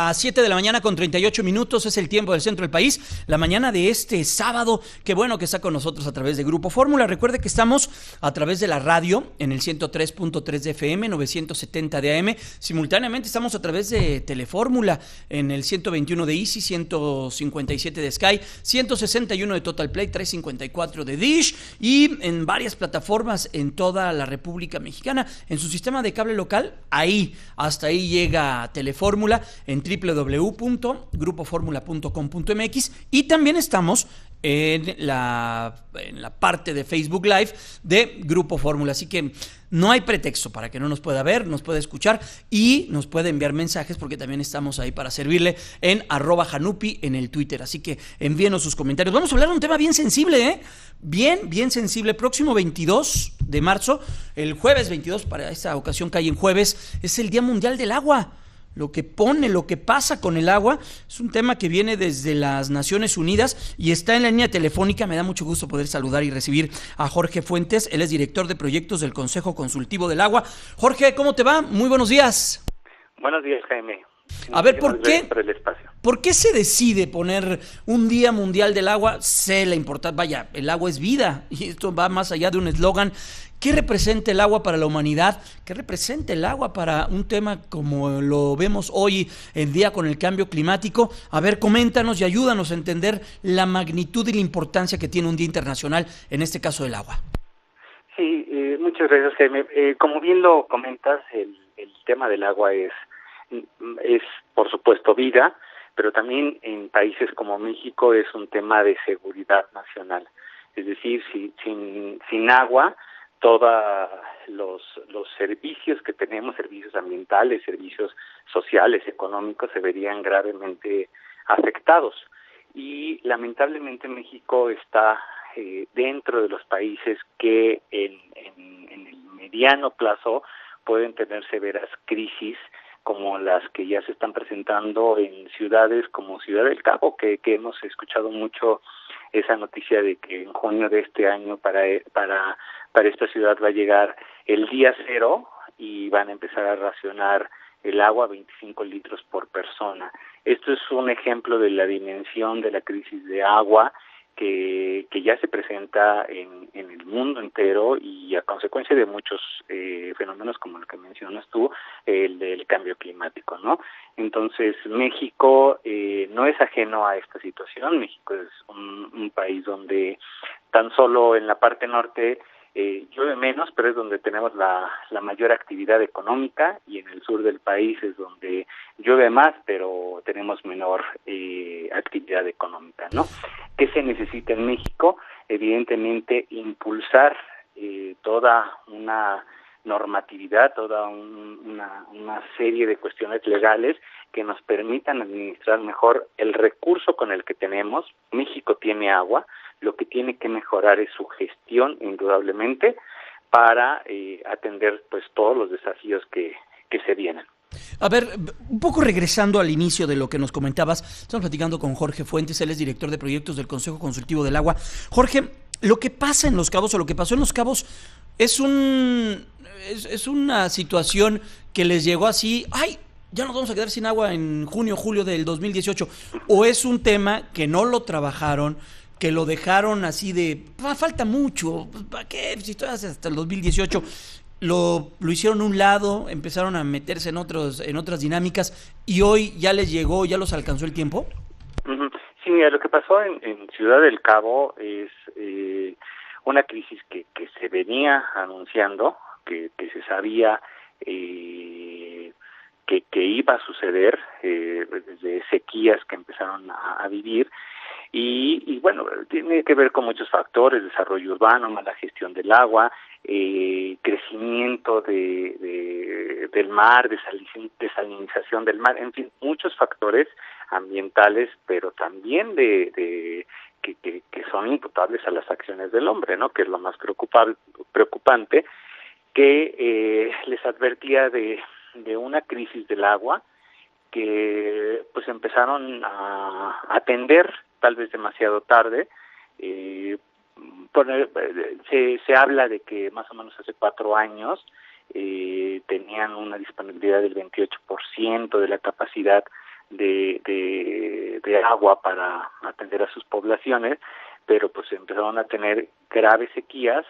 A 7 de la mañana con 38 minutos es el tiempo del centro del país, la mañana de este sábado. Qué bueno que está con nosotros a través de Grupo Fórmula. Recuerde que estamos a través de la radio en el 103.3 de FM, 970 de AM. Simultáneamente estamos a través de Telefórmula en el 121 de Easy, 157 de Sky, 161 de Total Play, 354 de Dish y en varias plataformas en toda la República Mexicana. En su sistema de cable local, hasta ahí llega Telefórmula en www.grupoformula.com.mx y también estamos en la parte de Facebook Live de Grupo Fórmula, así que no hay pretexto para que no nos pueda ver, nos pueda escuchar y nos puede enviar mensajes porque también estamos ahí para servirle en @Janupi en el Twitter, así que envíenos sus comentarios. Vamos a hablar de un tema bien sensible, bien sensible. Próximo 22 de marzo, el jueves 22, para esta ocasión cae en jueves, es el Día Mundial del Agua. Lo que pasa con el agua, es un tema que viene desde las Naciones Unidas y está en la línea telefónica. Me da mucho gusto poder saludar y recibir a Jorge Fuentes. Él es director de proyectos del Consejo Consultivo del Agua. Jorge, ¿cómo te va? Muy buenos días. Buenos días, Jaime. A ver, ¿por qué se decide poner un Día Mundial del Agua? Sé la importancia, vaya, el agua es vida y esto va más allá de un eslogan. ¿Qué representa el agua para la humanidad? ¿Qué representa el agua para un tema como lo vemos hoy en día con el cambio climático? A ver, coméntanos y ayúdanos a entender la magnitud y la importancia que tiene un Día Internacional, en este caso del agua. Sí, muchas gracias, Jaime. Como bien lo comentas, el tema del agua es por supuesto vida, pero también en países como México es un tema de seguridad nacional. Es decir, sin agua, todos los servicios que tenemos, servicios ambientales, servicios sociales, económicos, se verían gravemente afectados. Y lamentablemente México está dentro de los países que en el mediano plazo pueden tener severas crisis, como las que ya se están presentando en ciudades como Ciudad del Cabo, que hemos escuchado mucho esa noticia de que en junio de este año para esta ciudad va a llegar el día cero y van a empezar a racionar el agua a 25 litros por persona. Esto es un ejemplo de la dimensión de la crisis de agua que ya se presenta en el mundo entero y a consecuencia de muchos fenómenos como el que mencionas tú, el del cambio climático, ¿no? Entonces, México no es ajeno a esta situación. México es un país donde tan solo en la parte norte llueve menos, pero es donde tenemos la mayor actividad económica, y en el sur del país es donde llueve más, pero tenemos menor actividad económica, ¿no? ¿Qué se necesita en México? Evidentemente, impulsar toda una normatividad, toda una serie de cuestiones legales que nos permitan administrar mejor el recurso con el que tenemos. México tiene agua, lo que tiene que mejorar es su gestión, indudablemente, para atender pues todos los desafíos que se vienen. A ver, un poco regresando al inicio de lo que nos comentabas, estamos platicando con Jorge Fuentes, él es director de proyectos del Consejo Consultivo del Agua. Jorge, lo que pasa en Los Cabos, o lo que pasó en Los Cabos, es una situación que les llegó así, ya nos vamos a quedar sin agua en junio, julio del 2018, o es un tema que no lo trabajaron, que lo dejaron así de, falta mucho, ¿para qué? Si esto hace hasta el 2018, lo hicieron a un lado, empezaron a meterse en otras dinámicas y hoy ya les llegó, ya los alcanzó el tiempo. Sí, mira, lo que pasó en Ciudad del Cabo es una crisis que se venía anunciando, que se sabía que iba a suceder desde sequías que empezaron a vivir. Y bueno, tiene que ver con muchos factores: desarrollo urbano, mala gestión del agua, crecimiento del mar, desalinización del mar, en fin, muchos factores ambientales, pero también que son imputables a las acciones del hombre, ¿no? Que es lo más preocupante, que les advertía de una crisis del agua que pues empezaron a atender tal vez demasiado tarde. Se habla de que más o menos hace 4 años tenían una disponibilidad del 28% de la capacidad de agua para atender a sus poblaciones, pero pues empezaron a tener graves sequías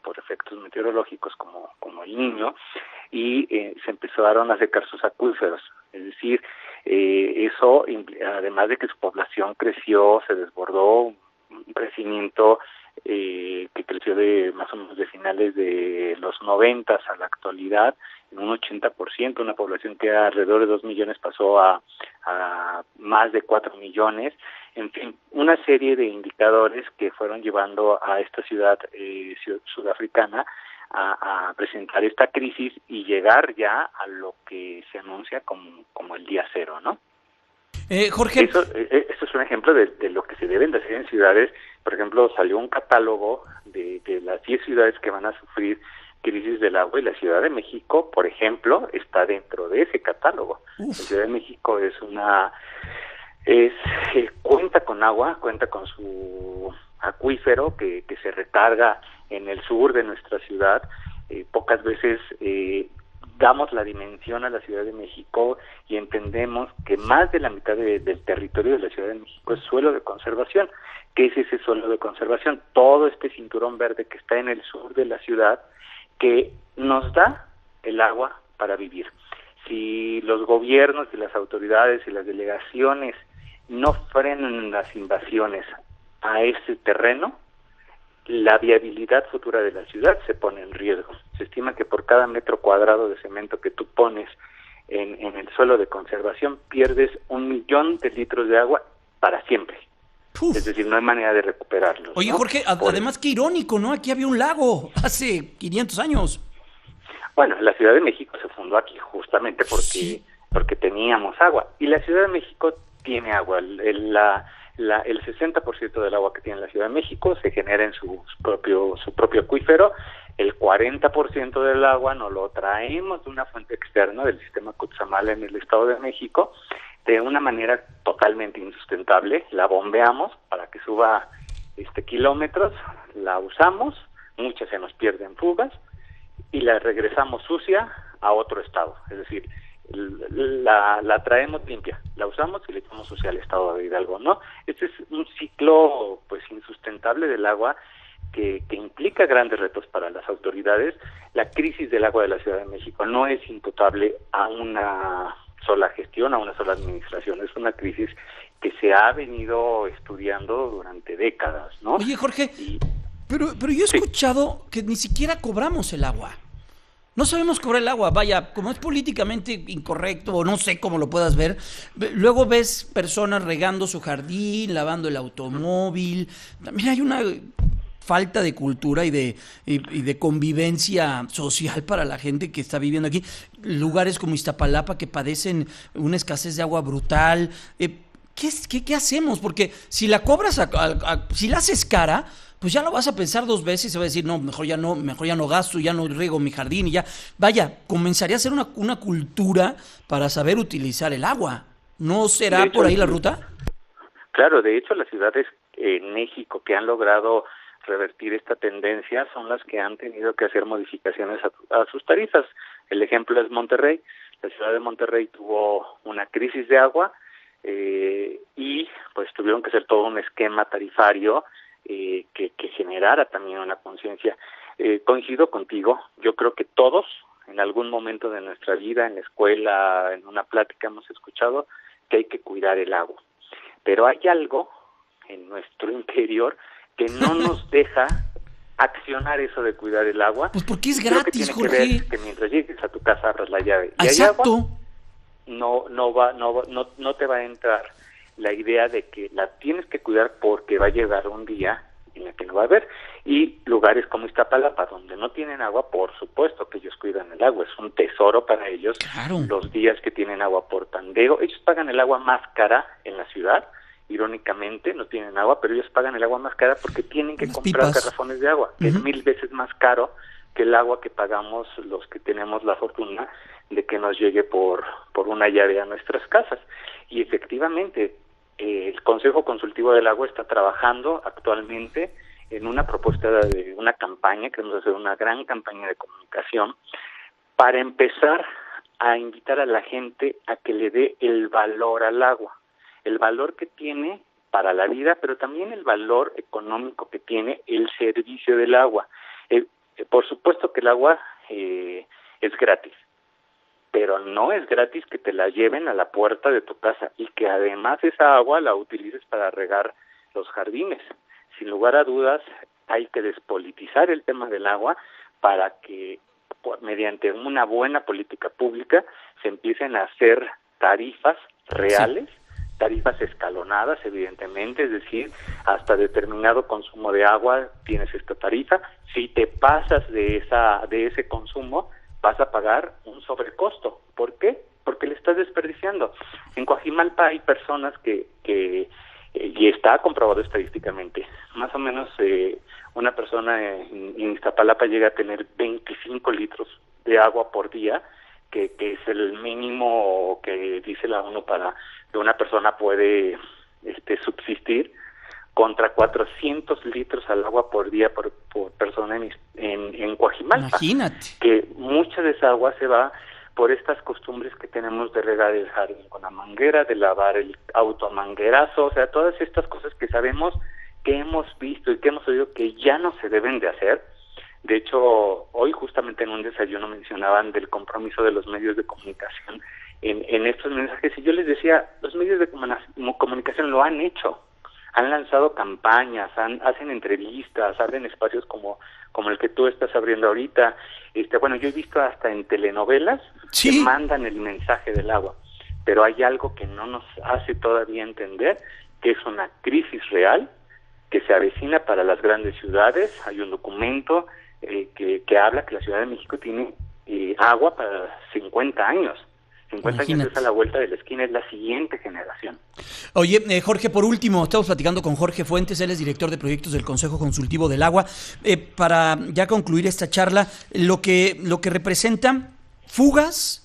por efectos meteorológicos como el Niño, y se empezaron a secar sus acuíferos. Es decir, eso, además de que su población creció, se desbordó, un crecimiento que creció de más o menos de finales de los 90 a la actualidad, en un 80%, una población que alrededor de 2 millones pasó a más de 4 millones, en fin, una serie de indicadores que fueron llevando a esta ciudad sudafricana a presentar esta crisis y llegar ya a lo que se anuncia como el día cero, ¿no? Jorge. Eso es un ejemplo de lo que se deben de hacer en ciudades. Por ejemplo, salió un catálogo de las 10 ciudades que van a sufrir crisis del agua, y la Ciudad de México, por ejemplo, está dentro de ese catálogo. La Ciudad de México cuenta con agua, cuenta con su acuífero que se recarga en el sur de nuestra ciudad. Pocas veces damos la dimensión a la Ciudad de México y entendemos que más de la mitad del territorio de la Ciudad de México es suelo de conservación. ¿Qué es ese suelo de conservación? Todo este cinturón verde que está en el sur de la ciudad, que nos da el agua para vivir. Si los gobiernos y las autoridades y las delegaciones no frenan las invasiones a ese terreno, la viabilidad futura de la ciudad se pone en riesgo. Se estima que por cada metro cuadrado de cemento que tú pones en el suelo de conservación, pierdes 1 millón de litros de agua para siempre. Uf. Es decir, no hay manera de recuperarlo. Oye, ¿no? Jorge, además qué irónico, ¿no? Aquí había un lago hace 500 años. Bueno, la Ciudad de México se fundó aquí justamente porque teníamos agua. Y la Ciudad de México tiene agua. El 60% del agua que tiene la Ciudad de México se genera en su propio acuífero. El 40% del agua nos lo traemos de una fuente externa del sistema Cutzamala en el Estado de México, de una manera totalmente insustentable. La bombeamos para que suba kilómetros, la usamos, muchas se nos pierden fugas, y la regresamos sucia a otro estado. Es decir, la traemos limpia, la usamos y le echamos sucia al estado de Hidalgo, ¿no? Este es un ciclo pues insustentable del agua que implica grandes retos para las autoridades. La crisis del agua de la Ciudad de México no es imputable a una sola gestión, a una sola administración. Es una crisis que se ha venido estudiando durante décadas, ¿no? Oye, Jorge, pero yo he escuchado que ni siquiera cobramos el agua. No sabemos cobrar el agua, vaya, como es políticamente incorrecto, o no sé cómo lo puedas ver, luego ves personas regando su jardín, lavando el automóvil. También hay una falta de cultura y de convivencia social para la gente que está viviendo aquí. Lugares como Iztapalapa que padecen una escasez de agua brutal. ¿Qué hacemos? Porque si la cobras, si la haces cara, pues ya lo vas a pensar 2 veces y se va a decir, no, mejor ya no gasto, ya no riego mi jardín y ya. Vaya, comenzaría a ser una cultura para saber utilizar el agua. ¿No será por ahí la ruta? Claro, de hecho las ciudades en México que han logrado revertir esta tendencia son las que han tenido que hacer modificaciones a sus tarifas. El ejemplo es Monterrey. La ciudad de Monterrey tuvo una crisis de agua y pues tuvieron que hacer todo un esquema tarifario que generara también una conciencia. Coincido contigo, yo creo que todos en algún momento de nuestra vida, en la escuela, en una plática hemos escuchado que hay que cuidar el agua, pero hay algo en nuestro interior que no nos deja accionar eso de cuidar el agua. Pues porque es gratis, Jorge. Que ver que mientras llegues a tu casa abras la llave y exacto. hay agua, no te va a entrar la idea de que la tienes que cuidar porque va a llegar un día en el que no va a haber. Y lugares como Iztapalapa, donde no tienen agua, por supuesto que ellos cuidan el agua, es un tesoro para ellos. Claro. Los días que tienen agua por tandeo, ellos pagan el agua más cara en la ciudad, irónicamente no tienen agua, pero ellos pagan el agua más cara porque tienen que comprar garrafones de agua, que es 1000 veces más caro que el agua que pagamos los que tenemos la fortuna de que nos llegue por una llave a nuestras casas. Y efectivamente, el Consejo Consultivo del Agua está trabajando actualmente en una propuesta de una campaña, queremos hacer una gran campaña de comunicación para empezar a invitar a la gente a que le dé el valor al agua, el valor que tiene para la vida, pero también el valor económico que tiene el servicio del agua. Por supuesto que el agua es gratis, pero no es gratis que te la lleven a la puerta de tu casa y que además esa agua la utilices para regar los jardines. Sin lugar a dudas, hay que despolitizar el tema del agua para que mediante una buena política pública se empiecen a hacer tarifas reales, tarifas escalonadas, evidentemente, es decir, hasta determinado consumo de agua tienes esta tarifa. Si te pasas de ese consumo, vas a pagar un sobrecosto. ¿Por qué? Porque le estás desperdiciando. En Coajimalpa hay personas que y está comprobado estadísticamente, más o menos una persona en Iztapalapa llega a tener 25 litros de agua por día, que es el mínimo que dice la ONU para que una persona puede subsistir, contra 400 litros al agua por día por persona en Coajimalpa. Imagínate. Que mucha de esa agua se va por estas costumbres que tenemos de regar el jardín con la manguera, de lavar el auto a manguerazo, o sea, todas estas cosas que sabemos, que hemos visto y que hemos oído que ya no se deben de hacer. De hecho, hoy justamente en un desayuno mencionaban del compromiso de los medios de comunicación en estos mensajes, y yo les decía, los medios de comunicación lo han hecho, han lanzado campañas, hacen entrevistas, abren espacios como el que tú estás abriendo ahorita. Bueno, yo he visto hasta en telenovelas que mandan el mensaje del agua, pero hay algo que no nos hace todavía entender, que es una crisis real que se avecina para las grandes ciudades. Hay un documento que habla que la Ciudad de México tiene agua para 50 años. 50 años es a la vuelta de la esquina, es la siguiente generación. Oye, Jorge, por último, estamos platicando con Jorge Fuentes, él es director de proyectos del Consejo Consultivo del Agua. Para ya concluir esta charla, lo que representa fugas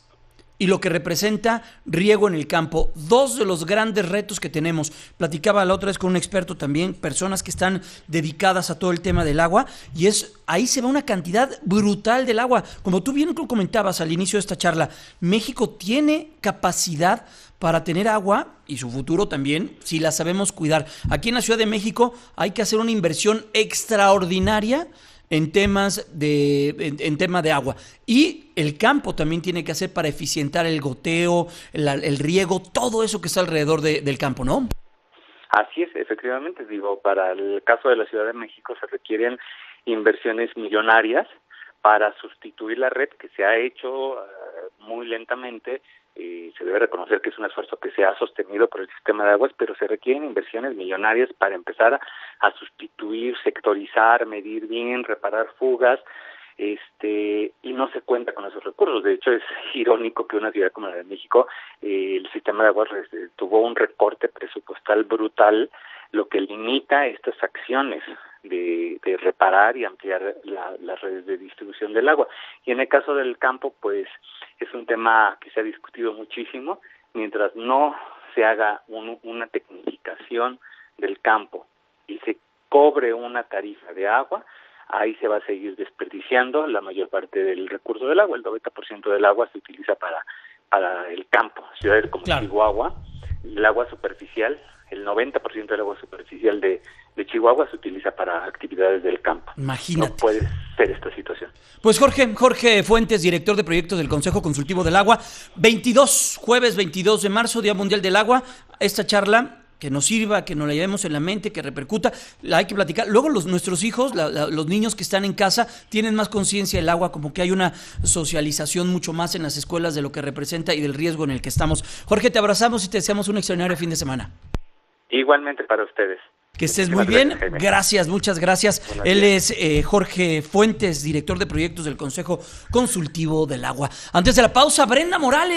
y lo que representa riego en el campo, dos de los grandes retos que tenemos. Platicaba la otra vez con un experto también, personas que están dedicadas a todo el tema del agua, y ahí se va una cantidad brutal del agua. Como tú bien comentabas al inicio de esta charla, México tiene capacidad para tener agua y su futuro también, si la sabemos cuidar. Aquí en la Ciudad de México hay que hacer una inversión extraordinaria en tema de agua, y el campo también tiene que hacer para eficientar el goteo, el riego, todo eso que está alrededor del campo, ¿no? Así es, efectivamente, para el caso de la Ciudad de México se requieren inversiones millonarias para sustituir la red, que se ha hecho muy lentamente. Se debe reconocer que es un esfuerzo que se ha sostenido por el sistema de aguas, pero se requieren inversiones millonarias para empezar a sustituir, sectorizar, medir bien, reparar fugas, y no se cuenta con esos recursos. De hecho, es irónico que una ciudad como la de México, el sistema de aguas tuvo un recorte presupuestal brutal, lo que limita estas acciones de reparar y ampliar las redes de distribución del agua. Y en el caso del campo, pues es un tema que se ha discutido muchísimo. Mientras no se haga una tecnificación del campo y se cobre una tarifa de agua, ahí se va a seguir desperdiciando la mayor parte del recurso del agua. El 90% del agua se utiliza para el campo. Ciudades como Chihuahua, el agua superficial, el 90% del agua superficial de Chihuahua se utiliza para actividades del campo. Imagínate. No puede ser esta situación. Pues Jorge Fuentes, director de proyectos del Consejo Consultivo del Agua, jueves 22 de marzo, Día Mundial del Agua. Esta charla que nos sirva, que nos la llevemos en la mente, que repercuta, la hay que platicar. Luego nuestros hijos, los niños que están en casa, tienen más conciencia del agua, como que hay una socialización mucho más en las escuelas de lo que representa y del riesgo en el que estamos. Jorge, te abrazamos y te deseamos un extraordinario fin de semana. Igualmente para ustedes. Que estés muy bien. Gracias, muchas gracias. Él es Jorge Fuentes, director de proyectos del Consejo Consultivo del Agua. Antes de la pausa, Brenda Morales.